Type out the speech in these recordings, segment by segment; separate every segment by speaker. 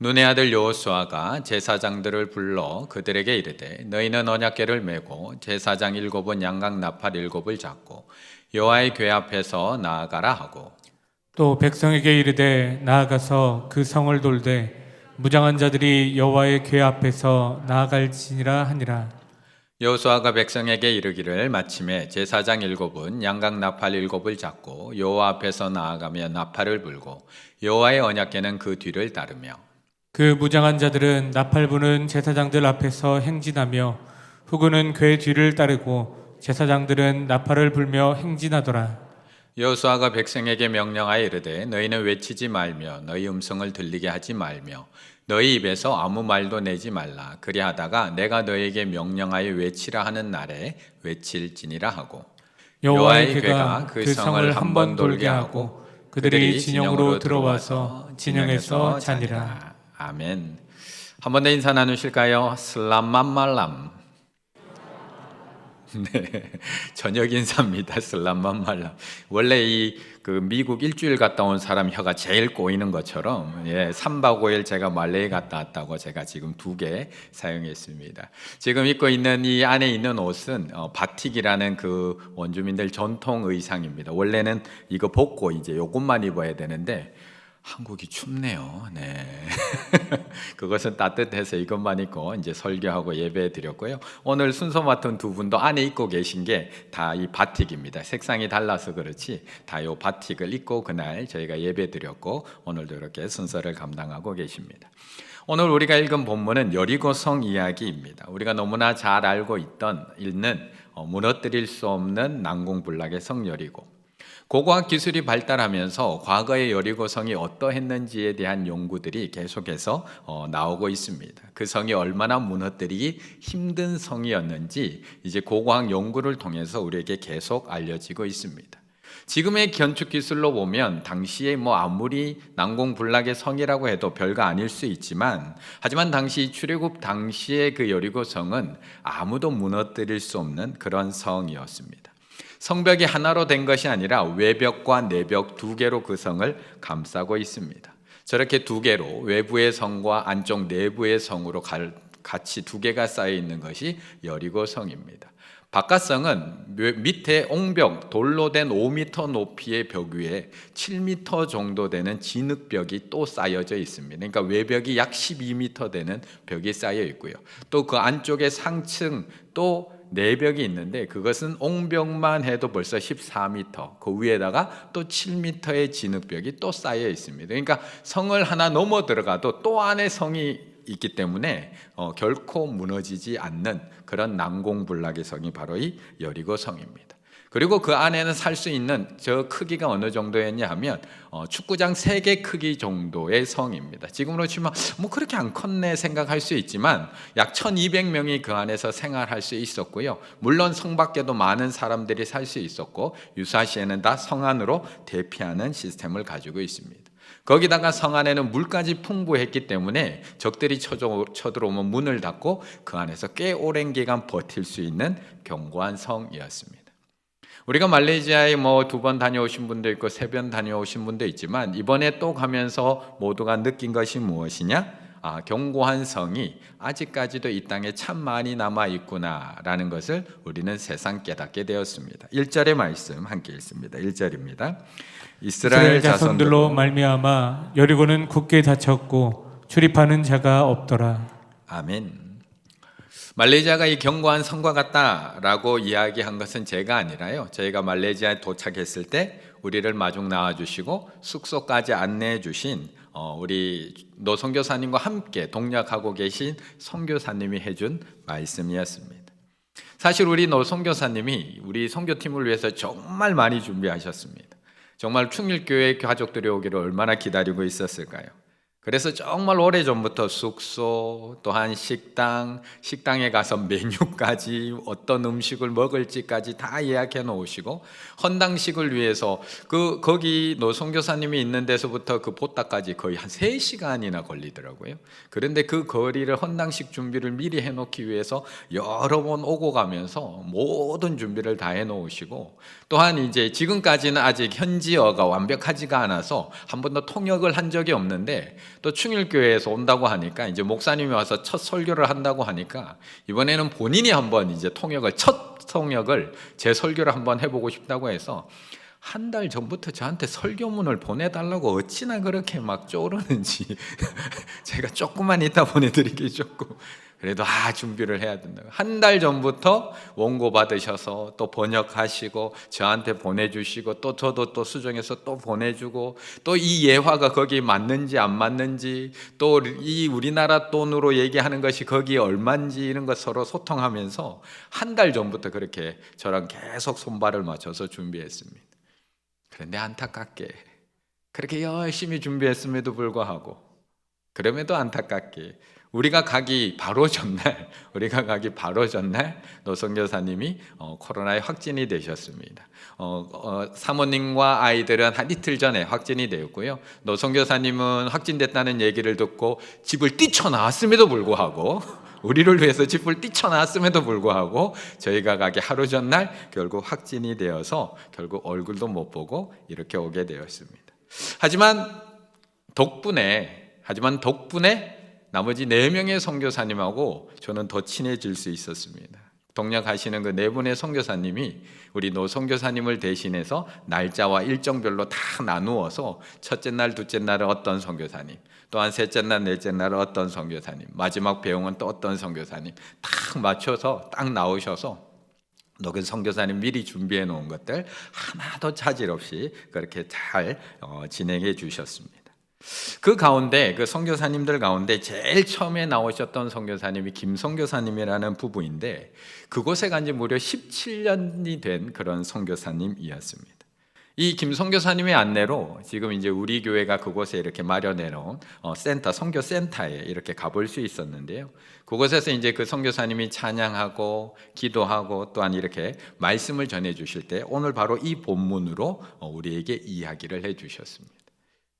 Speaker 1: 눈의 아들 여호수아가 제사장들을 불러 그들에게 이르되 너희는 언약궤를 메고 제사장 7은 양각 나팔 7을 잡고 여호와의 궤 앞에서 나아가라 하고
Speaker 2: 또 백성에게 이르되 나아가서 그 성을 돌되 무장한 자들이 여호와의 궤 앞에서 나아갈지니라 하니라.
Speaker 1: 여호수아가 백성에게 이르기를 마침에 제사장 7은 양각 나팔 7을 잡고 여호와 앞에서 나아가며 나팔을 불고 여호와의 언약궤는 그 뒤를 따르며
Speaker 2: 그 무장한 자들은 나팔 부는 제사장들 앞에서 행진하며 후군은 궤 뒤를 따르고 제사장들은 나팔을 불며 행진하더라.
Speaker 1: 여호수아가 백성에게 명령하여 이르되 너희는 외치지 말며 너희 음성을 들리게 하지 말며 너희 입에서 아무 말도 내지 말라. 그리하다가 내가 너희에게 명령하여 외치라 하는 날에 외칠지니라 하고
Speaker 2: 여호와의 궤가 그 성을 한 번 돌게 하고 그들이 진영으로 들어와서 진영에서 자니라.
Speaker 1: 아멘. 한 번 더 인사 나누실까요? 슬람맘말람. 네, 저녁 인사입니다. 슬람맘말람. 원래 그 미국 일주일 갔다 온 사람 혀가 제일 꼬이는 것처럼 3박 5일 제가 말레이 갔다 왔다고 제가 지금 2개 사용했습니다. 지금 입고 있는 이 안에 있는 옷은 바틱이라는 그 원주민들 전통 의상입니다. 원래는 이거 벗고 이제 요것만 입어야 되는데 한국이 춥네요. 네. 그것은 따뜻해서 이것만 입고 이제 설교하고 예배 드렸고요. 오늘 순서 맡은 두 분도 안에 입고 계신 게 다 이 바틱입니다. 색상이 달라서 그렇지 다 이 바틱을 입고 그날 저희가 예배 드렸고 오늘도 이렇게 순서를 감당하고 계십니다. 오늘 우리가 읽은 본문은 여리고성 이야기입니다. 우리가 너무나 잘 알고 있는 무너뜨릴 수 없는 난공불락의 성 여리고. 고고학 기술이 발달하면서 과거의 여리고성이 어떠했는지에 대한 연구들이 계속해서 나오고 있습니다. 그 성이 얼마나 무너뜨리기 힘든 성이었는지 이제 고고학 연구를 통해서 우리에게 계속 알려지고 있습니다. 지금의 건축 기술로 보면 당시에 아무리 난공불락의 성이라고 해도 별거 아닐 수 있지만 하지만 당시 출애굽 당시의 그 여리고성은 아무도 무너뜨릴 수 없는 그런 성이었습니다. 성벽이 하나로 된 것이 아니라 외벽과 내벽 2개로 그 성을 감싸고 있습니다. 저렇게 2개로 외부의 성과 안쪽 내부의 성으로 같이 2개가 쌓여 있는 것이 여리고 성입니다. 바깥성은 밑에 옹벽, 돌로 된 5m 높이의 벽 위에 7m 정도 되는 진흙벽이 또 쌓여져 있습니다. 그러니까 외벽이 약 12m 되는 벽이 쌓여 있고요. 또 그 안쪽에 상층 또 내벽이 있는데 그것은 옹벽만 해도 벌써 14m, 그 위에다가 또 7m의 진흙벽이 또 쌓여 있습니다. 그러니까 성을 하나 넘어 들어가도 또 안에 성이 있기 때문에 결코 무너지지 않는 그런 난공불락의 성이 바로 이 여리고 성입니다. 그리고 그 안에는 살 수 있는 저 크기가 어느 정도였냐 하면 축구장 3개 크기 정도의 성입니다. 지금으로 치면 그렇게 안 컸네 생각할 수 있지만 약 1200명이 그 안에서 생활할 수 있었고요. 물론 성 밖에도 많은 사람들이 살 수 있었고 유사시에는 다 성 안으로 대피하는 시스템을 가지고 있습니다. 거기다가 성 안에는 물까지 풍부했기 때문에 적들이 쳐들어오면 문을 닫고 그 안에서 꽤 오랜 기간 버틸 수 있는 견고한 성이었습니다. 우리가 말레이시아에 2번 다녀오신 분도 있고 3번 다녀오신 분도 있지만 이번에 또 가면서 모두가 느낀 것이 무엇이냐? 견고한 성이 아직까지도 이 땅에 참 많이 남아있구나라는 것을 우리는 새삼 깨닫게 되었습니다. 1절의 말씀 함께 읽습니다. 1절입니다.
Speaker 2: 이스라엘 자손들로 말미암아 여리고는 굳게 닫혔고 출입하는 자가 없더라.
Speaker 1: 아멘. 말레이시아가 이 견고한 성과 같다라고 이야기한 것은 제가 아니라요. 저희가 말레이시아에 도착했을 때 우리를 마중 나와주시고 숙소까지 안내해 주신 우리 노 선교사님과 함께 동역하고 계신 선교사님이 해준 말씀이었습니다. 사실 우리 노 선교사님이 우리 선교팀을 위해서 정말 많이 준비하셨습니다. 정말 충일교회 가족들이 오기를 얼마나 기다리고 있었을까요? 그래서 정말 오래전부터 숙소, 또한 식당에 가서 메뉴까지 어떤 음식을 먹을지까지 다 예약해 놓으시고 헌당식을 위해서 거기 노선교사님이 있는 데서부터 그 보따까지 거의 한 3시간이나 걸리더라고요. 그런데 그 거리를 헌당식 준비를 미리 해 놓기 위해서 여러 번 오고 가면서 모든 준비를 다 해 놓으시고 또한 이제 지금까지는 아직 현지어가 완벽하지가 않아서 한 번도 통역을 한 적이 없는데 또 충일교회에서 온다고 하니까 이제 목사님이 와서 첫 설교를 한다고 하니까 이번에는 본인이 한번 이제 첫 통역을 제 설교를 한번 해보고 싶다고 해서 한 달 전부터 저한테 설교문을 보내달라고 어찌나 그렇게 막 쪼르는지 제가 조금만 이따 보내드리기 좋고 그래도 준비를 해야 된다고 한 달 전부터 원고 받으셔서 또 번역하시고 저한테 보내주시고 또 저도 또 수정해서 또 보내주고 또 이 예화가 거기 맞는지 안 맞는지 또 이 우리나라 돈으로 얘기하는 것이 거기에 얼마인지 이런 것 서로 소통하면서 한 달 전부터 그렇게 저랑 계속 손발을 맞춰서 준비했습니다. 그런데 안타깝게 그렇게 열심히 준비했음에도 불구하고 그럼에도 안타깝게 우리가 가기 바로 전날 노 선교사님이 코로나에 확진이 되셨습니다. 사모님과 아이들은 한 이틀 전에 확진이 되었고요. 노 선교사님은 확진됐다는 얘기를 듣고 집을 뛰쳐나왔음에도 불구하고 우리를 위해서 집을 뛰쳐나왔음에도 불구하고 저희가 가기 하루 전날 결국 확진이 되어서 결국 얼굴도 못 보고 이렇게 오게 되었습니다. 하지만 덕분에 나머지 4명의 선교사님하고 저는 더 친해질 수 있었습니다. 동역하시는 그 4분의 선교사님이 우리 노 선교사님을 대신해서 날짜와 일정별로 다 나누어서 첫째 날, 둘째 날은 어떤 선교사님, 또한 셋째 날, 넷째 날은 어떤 선교사님, 마지막 배웅은 또 어떤 선교사님 딱 맞춰서 딱 나오셔서 녹은 선교사님 미리 준비해 놓은 것들 하나도 차질 없이 그렇게 잘 진행해 주셨습니다. 그 가운데 그 선교사님들 가운데 제일 처음에 나오셨던 선교사님이 김 선교사님이라는 부부인데 그곳에 간 지 무려 17년이 된 그런 선교사님이었습니다. 이 김 선교사님의 안내로 지금 이제 우리 교회가 그곳에 이렇게 마련해 놓은 선교센터에 이렇게 가볼 수 있었는데요. 그곳에서 이제 그 선교사님이 찬양하고 기도하고 또한 이렇게 말씀을 전해 주실 때 오늘 바로 이 본문으로 우리에게 이야기를 해 주셨습니다.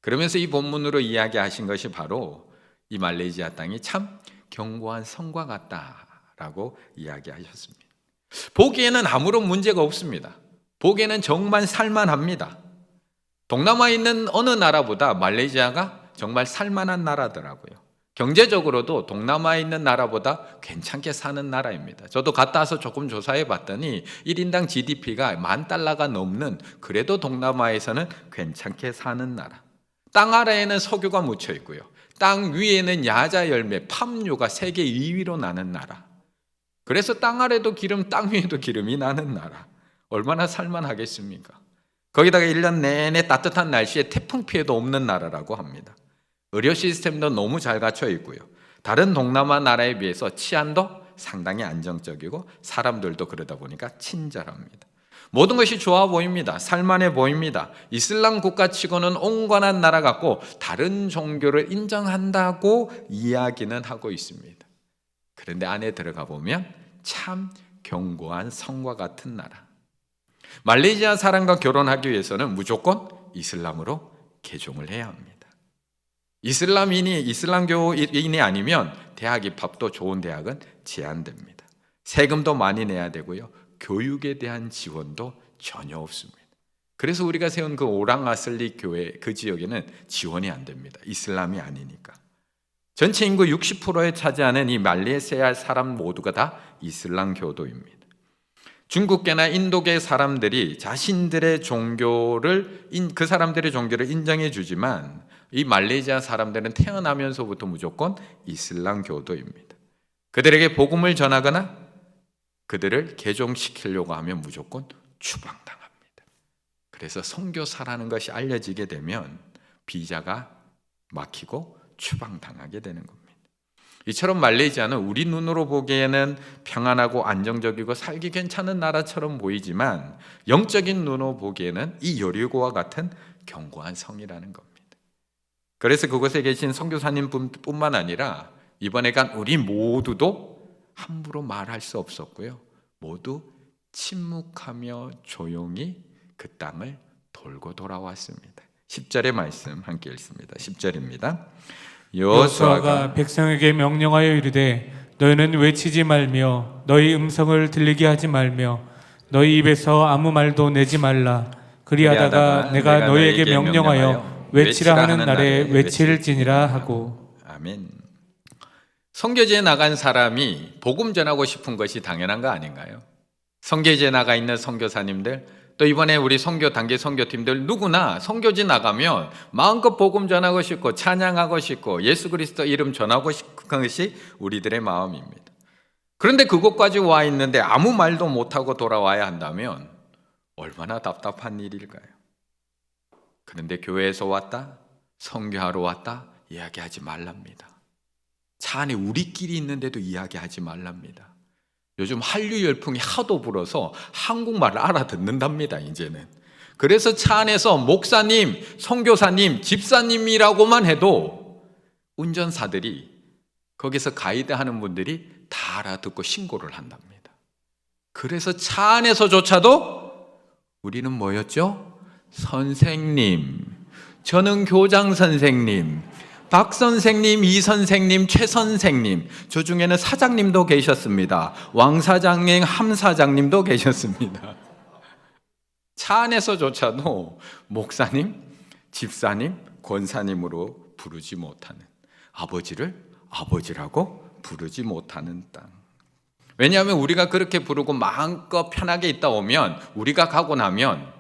Speaker 1: 그러면서 이 본문으로 이야기하신 것이 바로 이 말레이시아 땅이 참 견고한 성과 같다라고 이야기하셨습니다. 보기에는 아무런 문제가 없습니다. 보기에는 정말 살만합니다. 동남아에 있는 어느 나라보다 말레이시아가 정말 살만한 나라더라고요. 경제적으로도 동남아에 있는 나라보다 괜찮게 사는 나라입니다. 저도 갔다 와서 조금 조사해 봤더니 1인당 GDP가 $10,000가 넘는 그래도 동남아에서는 괜찮게 사는 나라. 땅 아래에는 석유가 묻혀 있고요. 땅 위에는 야자 열매, 팜유가 세계 2위로 나는 나라. 그래서 땅 아래도 기름, 땅 위에도 기름이 나는 나라. 얼마나 살만하겠습니까? 거기다가 1년 내내 따뜻한 날씨에 태풍 피해도 없는 나라라고 합니다. 의료 시스템도 너무 잘 갖춰 있고요. 다른 동남아 나라에 비해서 치안도 상당히 안정적이고 사람들도 그러다 보니까 친절합니다. 모든 것이 좋아 보입니다. 살만해 보입니다. 이슬람 국가치고는 온건한 나라 같고 다른 종교를 인정한다고 이야기는 하고 있습니다. 그런데 안에 들어가 보면 참 견고한 성과 같은 나라. 말레이시아 사람과 결혼하기 위해서는 무조건 이슬람으로 개종을 해야 합니다. 이슬람교인이 아니면 대학 입학도 좋은 대학은 제한됩니다. 세금도 많이 내야 되고요. 교육에 대한 지원도 전혀 없습니다. 그래서 우리가 세운 그 오랑아슬리 교회 그 지역에는 지원이 안 됩니다. 이슬람이 아니니까. 전체 인구 60%에 차지하는 이 말레이시아 사람 모두가 다 이슬람 교도입니다. 중국계나 인도계 사람들이 자신들의 종교를 그 사람들의 종교를 인정해 주지만 이 말레이시아 사람들은 태어나면서부터 무조건 이슬람 교도입니다. 그들에게 복음을 전하거나 그들을 개종시키려고 하면 무조건 추방당합니다. 그래서 선교사라는 것이 알려지게 되면 비자가 막히고 추방당하게 되는 겁니다. 이처럼 말레이시아는 우리 눈으로 보기에는 평안하고 안정적이고 살기 괜찮은 나라처럼 보이지만 영적인 눈으로 보기에는 이 여리고와 같은 견고한 성이라는 겁니다. 그래서 그곳에 계신 선교사님뿐만 아니라 이번에 간 우리 모두도 함부로 말할 수 없었고요. 모두 침묵하며 조용히 그 땅을 돌고 돌아왔습니다. 10절의 말씀 함께 읽습니다. 10절입니다.
Speaker 2: 여호수아가 백성에게 명령하여 이르되 너희는 외치지 말며 너희 음성을 들리게 하지 말며 너희 입에서 아무 말도 내지 말라. 그리하다가 내가 너희에게 명령하여 외치라 하는 날에 외칠지니라 하고.
Speaker 1: 아멘. 선교지에 나간 사람이 복음 전하고 싶은 것이 당연한 거 아닌가요? 선교지에 나가 있는 선교사님들, 또 이번에 우리 단기 선교팀들 누구나 선교지 나가면 마음껏 복음 전하고 싶고 찬양하고 싶고 예수 그리스도 이름 전하고 싶은 것이 우리들의 마음입니다. 그런데 그곳까지 와 있는데 아무 말도 못하고 돌아와야 한다면 얼마나 답답한 일일까요? 그런데 교회에서 왔다, 선교하러 왔다 이야기하지 말랍니다. 차 안에 우리끼리 있는데도 이야기하지 말랍니다. 요즘 한류 열풍이 하도 불어서 한국말을 알아듣는답니다, 이제는. 그래서 차 안에서 목사님, 선교사님, 집사님이라고만 해도 운전사들이 거기서 가이드 하는 분들이 다 알아듣고 신고를 한답니다. 그래서 차 안에서조차도 우리는 뭐였죠? 선생님, 저는 교장 선생님, 박 선생님, 이 선생님, 최 선생님, 저 중에는 사장님도 계셨습니다. 왕 사장님, 함 사장님도 계셨습니다. 차 안에서조차도 목사님, 집사님, 권사님으로 부르지 못하는, 아버지를 아버지라고 부르지 못하는 땅. 왜냐하면 우리가 그렇게 부르고 마음껏 편하게 있다 오면, 우리가 가고 나면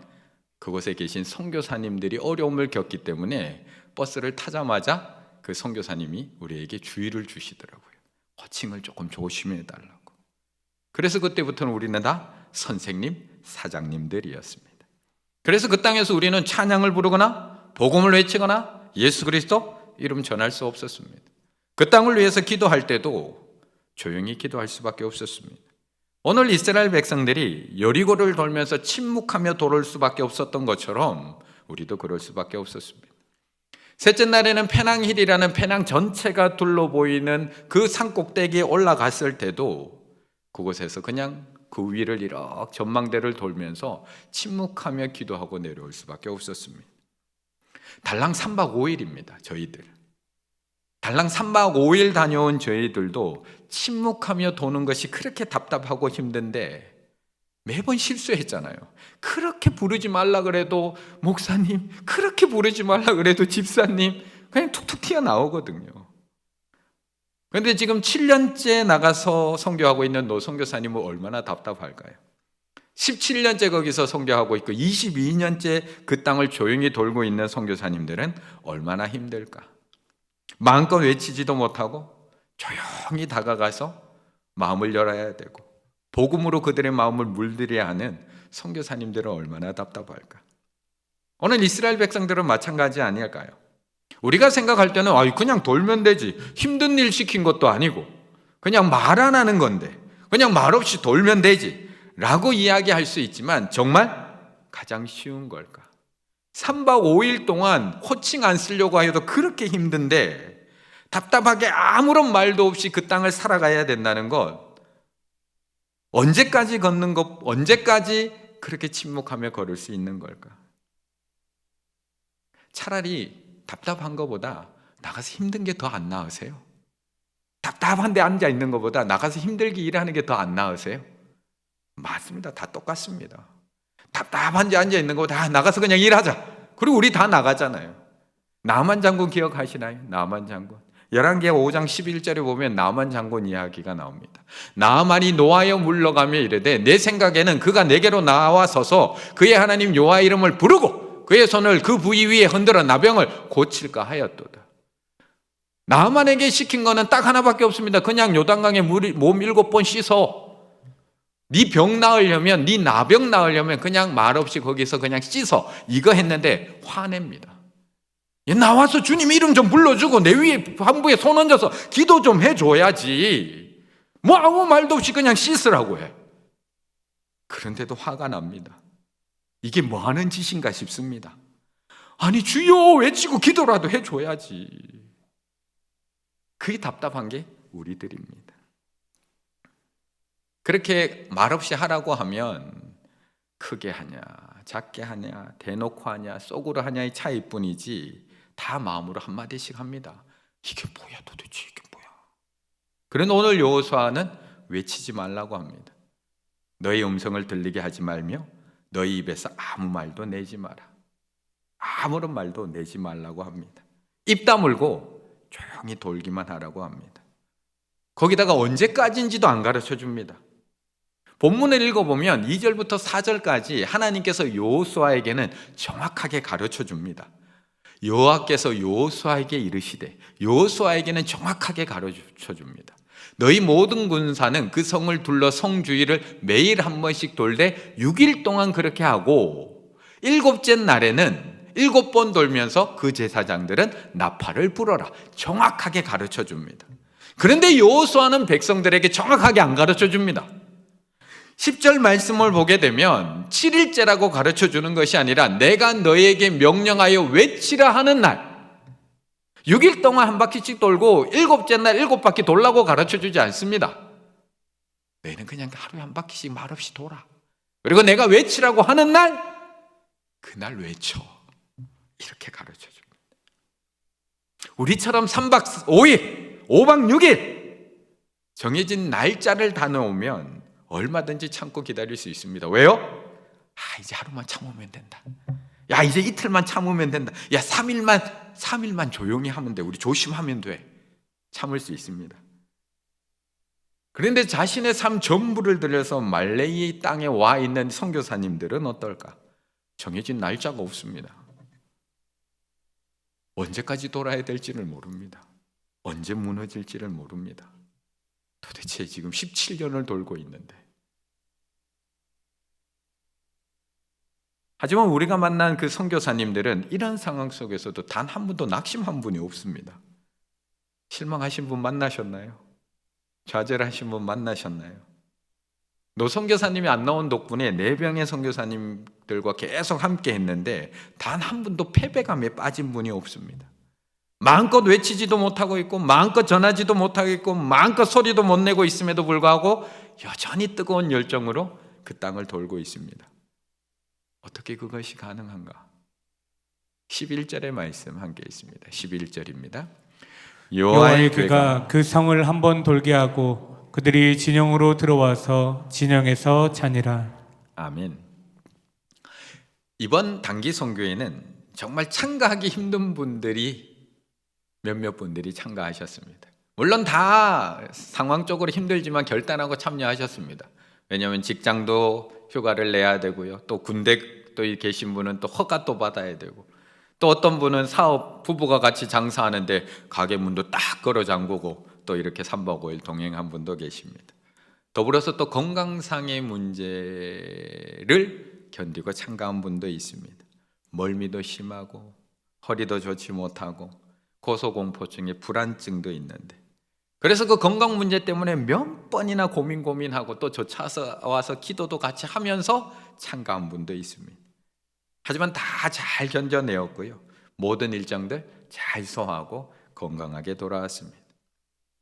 Speaker 1: 그곳에 계신 선교사님들이 어려움을 겪기 때문에 버스를 타자마자 그 선교사님이 우리에게 주의를 주시더라고요. 호칭을 조금 조심해 달라고. 그래서 그때부터는 우리는 다 선생님, 사장님들이었습니다. 그래서 그 땅에서 우리는 찬양을 부르거나 복음을 외치거나 예수 그리스도 이름 전할 수 없었습니다. 그 땅을 위해서 기도할 때도 조용히 기도할 수밖에 없었습니다. 오늘 이스라엘 백성들이 여리고를 돌면서 침묵하며 돌을 수밖에 없었던 것처럼 우리도 그럴 수밖에 없었습니다. 셋째 날에는 페낭힐이라는 페낭 전체가 둘러 보이는 그 산 꼭대기에 올라갔을 때도 그곳에서 그냥 그 위를 이렇게 전망대를 돌면서 침묵하며 기도하고 내려올 수밖에 없었습니다. 달랑 3박 5일입니다. 저희들 달랑 3박 5일 다녀온 저희들도 침묵하며 도는 것이 그렇게 답답하고 힘든데 매번 실수했잖아요. 그렇게 부르지 말라 그래도 목사님, 그렇게 부르지 말라 그래도 집사님, 그냥 툭툭 튀어나오거든요. 그런데 지금 7년째 나가서 선교하고 있는 노 선교사님은 얼마나 답답할까요? 17년째 거기서 선교하고 있고 22년째 그 땅을 조용히 돌고 있는 선교사님들은 얼마나 힘들까? 마음껏 외치지도 못하고 조용히 다가가서 마음을 열어야 되고 복음으로 그들의 마음을 물들여야 하는 선교사님들은 얼마나 답답할까? 오늘 이스라엘 백성들은 마찬가지 아닐까요? 우리가 생각할 때는 그냥 돌면 되지, 힘든 일 시킨 것도 아니고 그냥 말 안 하는 건데 그냥 말 없이 돌면 되지 라고 이야기할 수 있지만 정말 가장 쉬운 걸까? 3박 5일 동안 호칭 안 쓰려고 해도 그렇게 힘든데 답답하게 아무런 말도 없이 그 땅을 살아가야 된다는 것, 언제까지 걷는 것, 언제까지 그렇게 침묵하며 걸을 수 있는 걸까? 차라리 답답한 것보다 나가서 힘든 게 더 안 나으세요? 답답한데 앉아 있는 것보다 나가서 힘들게 일하는 게 더 안 나으세요? 맞습니다. 다 똑같습니다. 답답한데 앉아 있는 것보다 나가서 그냥 일하자. 그리고 우리 다 나가잖아요. 나만 장군 기억하시나요? 나만 장군. 열왕기하 5장 11절에 보면 나만 장군 이야기가 나옵니다. 나만이 노하여 물러가며 이르되 내 생각에는 그가 내게로 나와서서 그의 하나님 여호와 이름을 부르고 그의 손을 그 부위 위에 흔들어 나병을 고칠까 하였도다. 나만에게 시킨 거는 딱 하나밖에 없습니다. 그냥 요단강에 몸 7번 씻어. 네 병 나으려면, 네 나병 나으려면 그냥 말없이 거기서 그냥 씻어. 이거 했는데 화냅니다. 나와서 주님 이름 좀 불러주고 내 위에 한부에 손 얹어서 기도 좀 해줘야지. 뭐 아무 말도 없이 그냥 씻으라고 해. 그런데도 화가 납니다. 이게 뭐 하는 짓인가 싶습니다. 아니 주여 외치고 기도라도 해줘야지. 그게 답답한 게 우리들입니다. 그렇게 말없이 하라고 하면 크게 하냐 작게 하냐 대놓고 하냐 속으로 하냐의 차이뿐이지 다 마음으로 한마디씩 합니다. 이게 뭐야 도대체 이게 뭐야. 그런데 오늘 여호수아는 외치지 말라고 합니다. 너희 음성을 들리게 하지 말며 너희 입에서 아무 말도 내지 마라. 아무런 말도 내지 말라고 합니다. 입 다물고 조용히 돌기만 하라고 합니다. 거기다가 언제까지인지도 안 가르쳐 줍니다. 본문을 읽어보면 2절부터 4절까지 하나님께서 여호수아에게는 정확하게 가르쳐 줍니다. 여호와께서 여호수아에게 이르시되, 여호수아에게는 정확하게 가르쳐 줍니다. 너희 모든 군사는 그 성을 둘러 성 주위를 매일 한 번씩 돌되 6일 동안 그렇게 하고, 7째 날에는 7번 돌면서 그 제사장들은 나팔을 불어라. 정확하게 가르쳐 줍니다. 그런데 여호수아는 백성들에게 정확하게 안 가르쳐 줍니다. 10절 말씀을 보게 되면 7일째라고 가르쳐 주는 것이 아니라 내가 너에게 명령하여 외치라 하는 날, 6일 동안 한 바퀴씩 돌고 7째 날 7바퀴 돌라고 가르쳐 주지 않습니다. 너희는 그냥 하루에 한 바퀴씩 말없이 돌아. 그리고 내가 외치라고 하는 날, 그날 외쳐. 이렇게 가르쳐 줍니다. 우리처럼 3박 5일, 5박 6일 정해진 날짜를 다 넣으면 얼마든지 참고 기다릴 수 있습니다. 왜요? 이제 하루만 참으면 된다. 야, 이제 이틀만 참으면 된다. 야, 3일만 조용히 하면 돼. 우리 조심하면 돼. 참을 수 있습니다. 그런데 자신의 삶 전부를 들여서 말레이 땅에 와 있는 선교사님들은 어떨까? 정해진 날짜가 없습니다. 언제까지 돌아야 될지를 모릅니다. 언제 무너질지를 모릅니다. 도대체 지금 17년을 돌고 있는데. 하지만 우리가 만난 그 선교사님들은 이런 상황 속에서도 단 한 분도 낙심한 분이 없습니다. 실망하신 분 만나셨나요? 좌절하신 분 만나셨나요? 노선교사님이 안 나온 덕분에 4명의 선교사님들과 계속 함께 했는데 단 한 분도 패배감에 빠진 분이 없습니다. 마음껏 외치지도 못하고 있고, 마음껏 전하지도 못하고 있고, 마음껏 소리도 못 내고 있음에도 불구하고 여전히 뜨거운 열정으로 그 땅을 돌고 있습니다. 어떻게 그것이 가능한가? 11절의 말씀 함께 있습니다. 11절입니다.
Speaker 2: 여호와의 궤가 그 성을 한번 돌게 하고 그들이 진영으로 들어와서 진영에서 자니라.
Speaker 1: 아멘. 이번 단기 선교회는 정말 참가하기 힘든 분들이 몇몇 분들이 참가하셨습니다. 물론 다 상황적으로 힘들지만 결단하고 참여하셨습니다. 왜냐하면 직장도 휴가를 내야 되고요. 또 군대 또 계신 분은 또 허가 또 받아야 되고, 또 어떤 분은 사업 부부가 같이 장사하는데 가게 문도 딱 걸어 잠그고 또 이렇게 3박 5일 동행한 분도 계십니다. 더불어서 또 건강상의 문제를 견디고 참가한 분도 있습니다. 멀미도 심하고 허리도 좋지 못하고 고소공포증에 불안증도 있는데, 그래서 그 건강 문제 때문에 몇 번이나 고민하고 또 쫓아와서 기도도 같이 하면서 참가한 분도 있습니다. 하지만 다 잘 견뎌내었고요. 모든 일정들 잘 소화하고 건강하게 돌아왔습니다.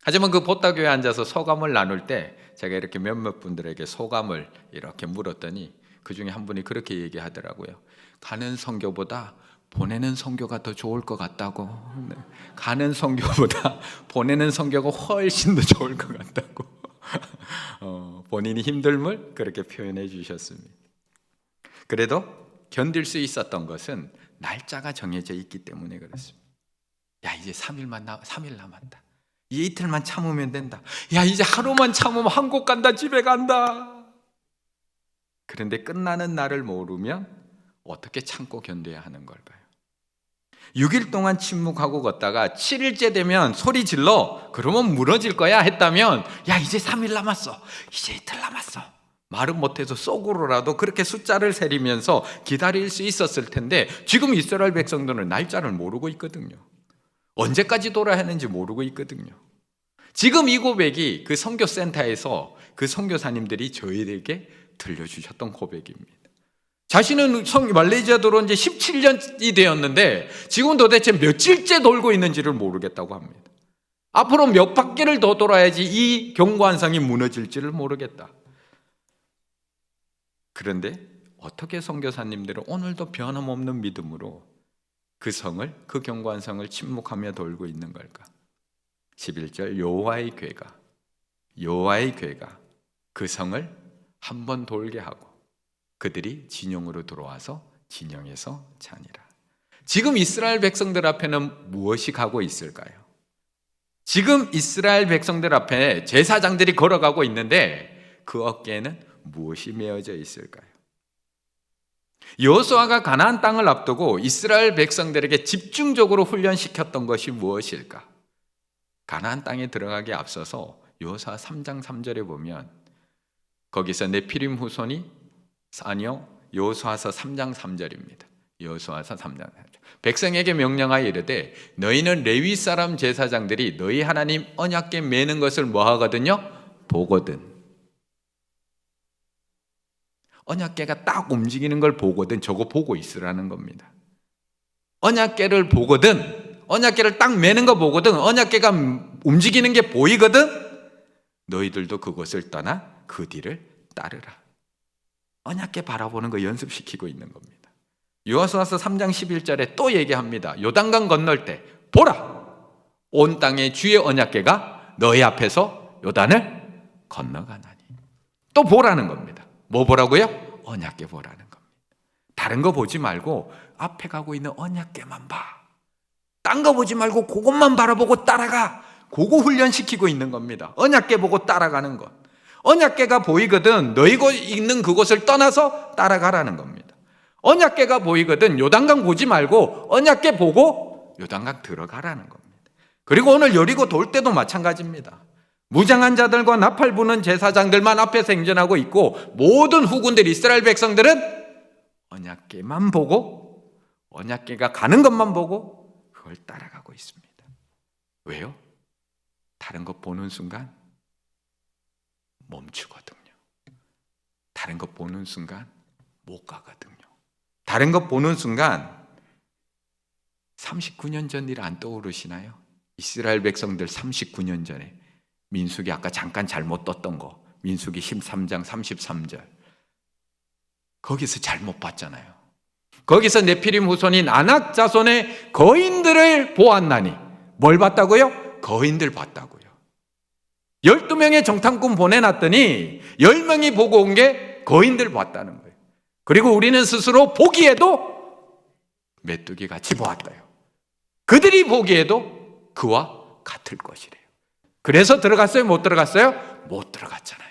Speaker 1: 하지만 그 보따교에 앉아서 소감을 나눌 때 제가 이렇게 몇몇 분들에게 소감을 이렇게 물었더니 그 중에 한 분이 그렇게 얘기하더라고요. 가는 선교보다 보내는 선교가 더 좋을 것 같다고. 네. 가는 선교보다 보내는 선교가 훨씬 더 좋을 것 같다고 본인이 힘듦을 그렇게 표현해 주셨습니다. 그래도 견딜 수 있었던 것은 날짜가 정해져 있기 때문에 그렇습니다. 야, 이제 3일 남았다. 이제 이틀만 참으면 된다. 야, 이제 하루만 참으면 한국 간다, 집에 간다. 그런데 끝나는 날을 모르면 어떻게 참고 견뎌야 하는 걸까요? 6일 동안 침묵하고 걷다가 7일째 되면 소리 질러. 그러면 무너질 거야 했다면, 야, 이제 3일 남았어. 이제 이틀 남았어. 말은 못해서 속으로라도 그렇게 숫자를 세리면서 기다릴 수 있었을 텐데, 지금 이스라엘 백성들은 날짜를 모르고 있거든요. 언제까지 돌아야 하는지 모르고 있거든요. 지금 이 고백이 그 선교센터에서 그 선교사님들이 저희에게 들려주셨던 고백입니다. 자신은 말레이시아 들어온 지 17년이 되었는데 지금 도대체 며칠째 돌고 있는지를 모르겠다고 합니다. 앞으로 몇 바퀴를 더 돌아야지 이 경관성이 무너질지를 모르겠다. 그런데 어떻게 선교사님들은 오늘도 변함없는 믿음으로 그 성을, 그 경관성을 침묵하며 돌고 있는 걸까? 11절 여호와의 궤가 그 성을 한번 돌게 하고 그들이 진영으로 들어와서 진영에서 자니라. 지금 이스라엘 백성들 앞에는 무엇이 가고 있을까요? 지금 이스라엘 백성들 앞에 제사장들이 걸어가고 있는데 그 어깨에는 무엇이 메어져 있을까요? 여호수아가 가나안 땅을 앞두고 이스라엘 백성들에게 집중적으로 훈련시켰던 것이 무엇일까? 가나안 땅에 들어가기에 앞서서 여호수아 3장 3절에 보면 거기서 네피림 후손이 아니요 여호수아서 3장 3절입니다. 여호수아서 3장 3절. 백성에게 명령하여 이르되 너희는 레위 사람 제사장들이 너희 하나님 언약궤 매는 것을 뭐 하거든요? 보거든. 언약궤가 딱 움직이는 걸 보거든. 저거 보고 있으라는 겁니다. 언약궤를 보거든. 언약궤를 딱 매는 거 보거든. 언약궤가 움직이는 게 보이거든. 너희들도 그것을 떠나 그 뒤를 따르라. 언약궤 바라보는 거 연습시키고 있는 겁니다. 여호수아서 3장 11절에 또 얘기합니다. 요단강 건널 때 보라! 온 땅의 주의 언약궤가 너희 앞에서 요단을 건너가나니. 또 보라는 겁니다. 뭐 보라고요? 언약궤 보라는 겁니다. 다른 거 보지 말고 앞에 가고 있는 언약궤만 봐. 딴 거 보지 말고 그것만 바라보고 따라가. 그거 훈련시키고 있는 겁니다. 언약궤 보고 따라가는 것. 언약궤가 보이거든 너희 있는 그곳을 떠나서 따라가라는 겁니다. 언약궤가 보이거든 요단강 보지 말고 언약궤 보고 요단강 들어가라는 겁니다. 그리고 오늘 여리고 돌 때도 마찬가지입니다. 무장한 자들과 나팔 부는 제사장들만 앞에 생존하고 있고 모든 후군들 이스라엘 백성들은 언약궤만 보고 언약궤가 가는 것만 보고 그걸 따라가고 있습니다. 왜요? 다른 것 보는 순간 멈추거든요. 다른 것 보는 순간 못 가거든요. 다른 것 보는 순간 39년 전 일 안 떠오르시나요? 이스라엘 백성들 39년 전에 민수기 아까 잠깐 잘못 떴던 거 민수기 13장 33절 거기서 잘못 봤잖아요. 거기서 네피림 후손인 아낙 자손의 거인들을 보았나니 뭘 봤다고요? 거인들 봤다고요. 12명의 정탐꾼 보내놨더니 10명이 보고 온 게 거인들 봤다는 거예요. 그리고 우리는 스스로 보기에도 메뚜기 같이 보았다요. 그들이 보기에도 그와 같을 것이래요. 그래서 들어갔어요? 못 들어갔어요? 못 들어갔잖아요.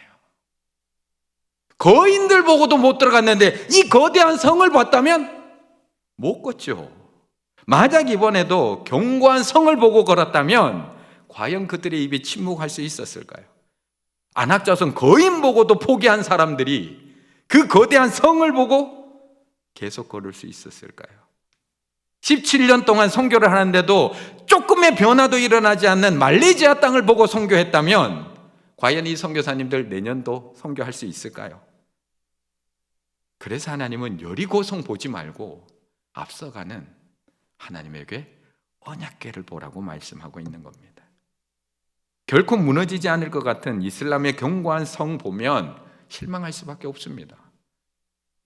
Speaker 1: 거인들 보고도 못 들어갔는데 이 거대한 성을 봤다면 못 걷죠. 만약 이번에도 견고한 성을 보고 걸었다면 과연 그들의 입이 침묵할 수 있었을까요? 안악자손 거인 보고도 포기한 사람들이 그 거대한 성을 보고 계속 걸을 수 있었을까요? 17년 동안 선교를 하는데도 조금의 변화도 일어나지 않는 말레이시아 땅을 보고 선교했다면 과연 이 선교사님들 내년도 선교할 수 있을까요? 그래서 하나님은 여리고성 보지 말고 앞서가는 하나님에게 언약궤를 보라고 말씀하고 있는 겁니다. 결코 무너지지 않을 것 같은 이슬람의 견고한 성 보면 실망할 수밖에 없습니다.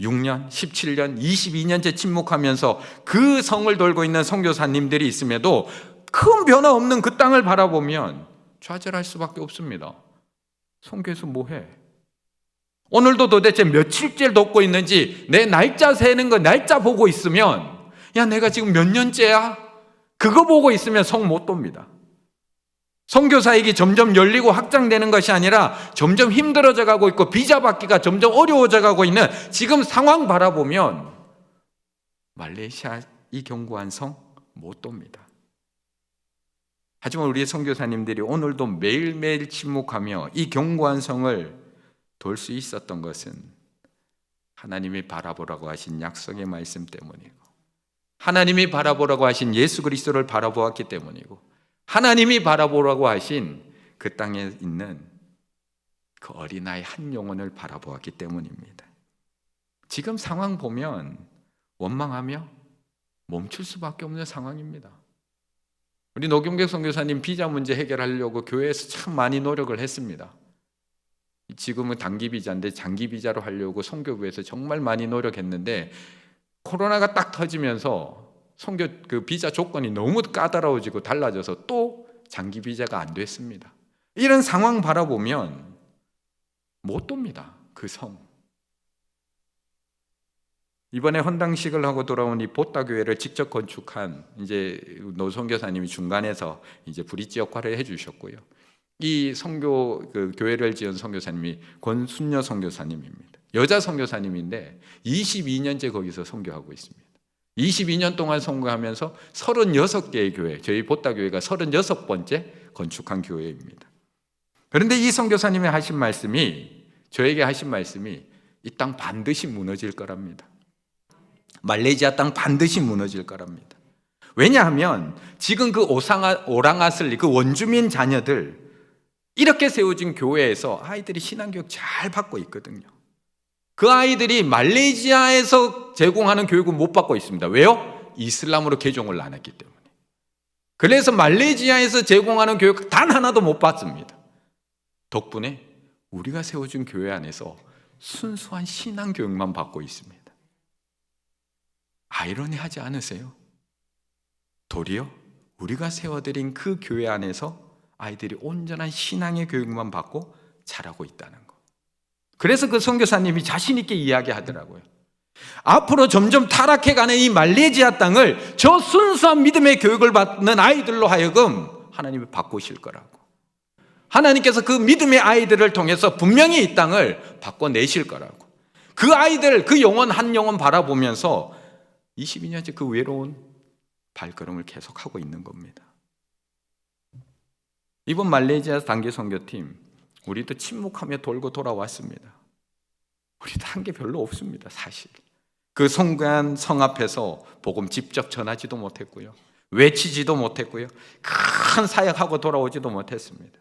Speaker 1: 6년, 17년, 22년째 침묵하면서 그 성을 돌고 있는 선교사님들이 있음에도 큰 변화 없는 그 땅을 바라보면 좌절할 수밖에 없습니다. 선교에서 뭐해? 오늘도 도대체 며칠째 돕고 있는지 내 날짜 세는 거 날짜 보고 있으면 야 내가 지금 몇 년째야? 그거 보고 있으면 성 못 돕니다. 선교사역이 점점 열리고 확장되는 것이 아니라 점점 힘들어져 가고 있고 비자 받기가 점점 어려워져 가고 있는 지금 상황 바라보면 말레이시아 이 견고한 성 못 돕니다. 하지만 우리의 선교사님들이 오늘도 매일매일 침묵하며 이 견고한 성을 돌 수 있었던 것은 하나님이 바라보라고 하신 약속의 말씀 때문이고 하나님이 바라보라고 하신 예수 그리스도를 바라보았기 때문이고 하나님이 바라보라고 하신 그 땅에 있는 그 어린아이 한 영혼을 바라보았기 때문입니다. 지금 상황 보면 원망하며 멈출 수밖에 없는 상황입니다. 우리 노경객 선교사님 비자 문제 해결하려고 교회에서 참 많이 노력을 했습니다. 지금은 단기 비자인데 장기 비자로 하려고 선교부에서 정말 많이 노력했는데 코로나가 딱 터지면서 선교 그 비자 조건이 너무 까다로워지고 달라져서 또 장기 비자가 안 됐습니다. 이런 상황 바라보면 못 돕니다. 그 성. 이번에 헌당식을 하고 돌아온 이 보따 교회를 직접 건축한 이제 노 선교사님이 중간에서 이제 브릿지 역할을 해주셨고요. 이 선교 그 교회를 지은 선교사님이 권순녀 선교사님입니다. 여자 선교사님인데 22년째 거기서 선교하고 있습니다. 22년 동안 선교하면서 36개의 교회, 저희 보따 교회가 36번째 건축한 교회입니다. 그런데 이 선교사님이 하신 말씀이, 저에게 하신 말씀이 이 땅 반드시 무너질 거랍니다. 말레이시아 땅 반드시 무너질 거랍니다. 왜냐하면 지금 그 오랑아슬리 그 원주민 자녀들 이렇게 세워진 교회에서 아이들이 신앙교육 잘 받고 있거든요. 그 아이들이 말레이시아에서 제공하는 교육을 못 받고 있습니다. 왜요? 이슬람으로 개종을 안 했기 때문에. 그래서 말레이시아에서 제공하는 교육 단 하나도 못 받습니다. 덕분에 우리가 세워준 교회 안에서 순수한 신앙교육만 받고 있습니다. 아이러니하지 않으세요? 도리어 우리가 세워드린 그 교회 안에서 아이들이 온전한 신앙의 교육만 받고 자라고 있다는 거. 그래서 그 선교사님이 자신 있게 이야기하더라고요. 앞으로 점점 타락해가는 이 말레이시아 땅을 저 순수한 믿음의 교육을 받는 아이들로 하여금 하나님이 바꾸실 거라고. 하나님께서 그 믿음의 아이들을 통해서 분명히 이 땅을 바꿔내실 거라고. 그 아이들, 그 영혼 한 영혼 바라보면서 22년째 그 외로운 발걸음을 계속하고 있는 겁니다. 이번 말레이시아 단기 선교팀 우리도 침묵하며 돌고 돌아왔습니다. 우리도 한 게 별로 없습니다. 사실 그 성관 성 앞에서 복음 직접 전하지도 못했고요, 외치지도 못했고요, 큰 사역하고 돌아오지도 못했습니다.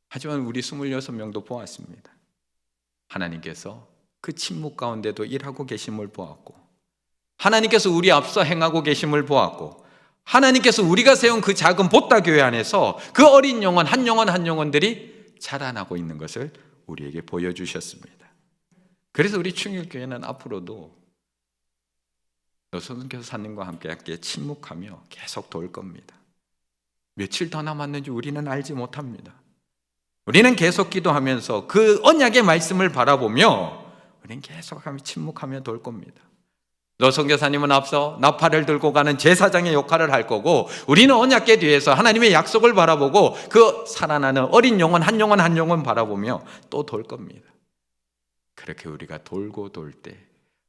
Speaker 1: 하지만 우리 26명도 보았습니다. 하나님께서 그 침묵 가운데도 일하고 계심을 보았고, 하나님께서 우리 앞서 행하고 계심을 보았고, 하나님께서 우리가 세운 그 작은 보따 교회 안에서 그 어린 영혼 한 영혼 한 영혼들이 자라나고 있는 것을 우리에게 보여주셨습니다. 그래서 우리 충일교회는 앞으로도 노선교사님과 함께 침묵하며 계속 돌 겁니다. 며칠 더 남았는지 우리는 알지 못합니다. 우리는 계속 기도하면서 그 언약의 말씀을 바라보며 우리는 계속하며 침묵하며 돌 겁니다. 노선교사님은 앞서 나팔을 들고 가는 제사장의 역할을 할 거고, 우리는 언약궤 뒤에서 하나님의 약속을 바라보고 그 살아나는 어린 영혼 한 영혼 한 영혼 바라보며 또 돌 겁니다. 그렇게 우리가 돌고 돌 때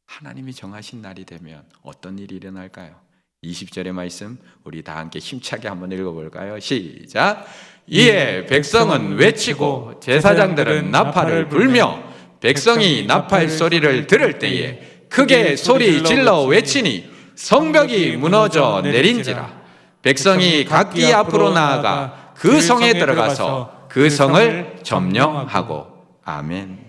Speaker 1: 하나님이 정하신 날이 되면 어떤 일이 일어날까요? 20절의 말씀 우리 다 함께 힘차게 한번 읽어볼까요? 시작! 이에 백성은 외치고 제사장들은 나팔을 불며 백성이 나팔 소리를 들을 때에 크게 소리 질러 외치니 성벽이 무너져 내린지라. 백성이 각기 앞으로 나아가 그 성에 들어가서 그 성을 점령하고. 아멘.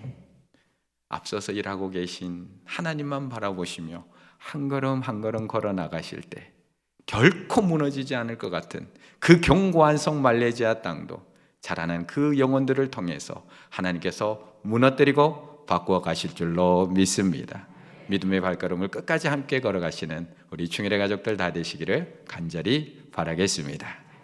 Speaker 1: 앞서서 일하고 계신 하나님만 바라보시며 한 걸음 한 걸음 걸어 나가실 때 결코 무너지지 않을 것 같은 그 견고한 성 말레이시아 땅도 자라난 그 영혼들을 통해서 하나님께서 무너뜨리고 바꾸어 가실 줄로 믿습니다. 믿음의 발걸음을 끝까지 함께 걸어가시는 우리 충일의 가족들 다 되시기를 간절히 바라겠습니다.